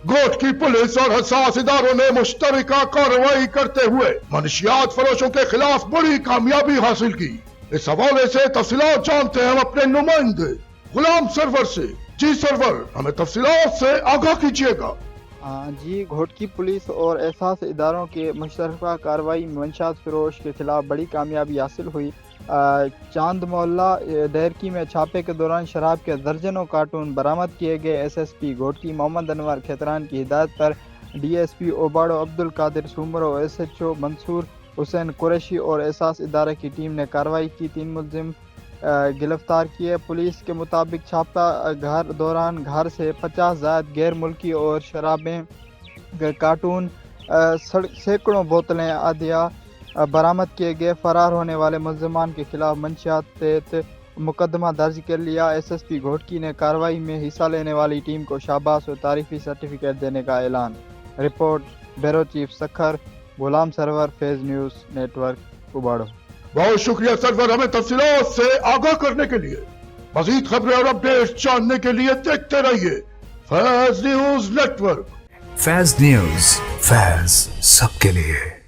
गोट की पुलिस और हसास इदारों ने मुश्तरका कार्रवाई करते हुए मनशियात फरोशों के खिलाफ बड़ी कामयाबी हासिल की। इस हवाले से तफसीलात जानते हैं हम अपने नुमाइंदे गुलाम सरवर से। जी सरवर, हमें तफसीलात से आगाह कीजिएगा। जी, घोटकी पुलिस और एहसास इदारों के मुश्तरका कार्रवाई में मंशात फरोश के खिलाफ बड़ी कामयाबी हासिल हुई। चांद मोहल्ला देरकी में छापे के दौरान शराब के दर्जनों कार्टून बरामद किए गए। एसएसपी घोटकी मोहम्मद अनवर खेतरान की हिदायत पर डीएसपी ओबाड़ो अब्दुल कादिर सुमरो, एसएचओ मंसूर हुसैन कुरैशी और एहसास इदारे की टीम ने कार्रवाई की। 3 मुलजिम गिरफ्तार किए। पुलिस के मुताबिक छापा घर दौरान घर से 50 जायद गैर मुल्की और शराबें, कार्टून, सैकड़ों बोतलें आदिया बरामद किए गए। फरार होने वाले मुलजमान के खिलाफ मंशियात तहत मुकदमा दर्ज कर लिया। एसएसपी घोटकी ने कार्रवाई में हिस्सा लेने वाली टीम को शाबाश और तारीफी सर्टिफिकेट देने का ऐलान। रिपोर्ट ब्यूरो चीफ सखर, गुलाम सरवर, फैज न्यूज़ नेटवर्क, उबाड़ो। बहुत शुक्रिया सरवर, हमें तफसीलात से आगाह करने के लिए। मजीद खबरें और अपडेट जानने के लिए देखते रहिए Faiz news network. Faiz news, Faiz सबके लिए।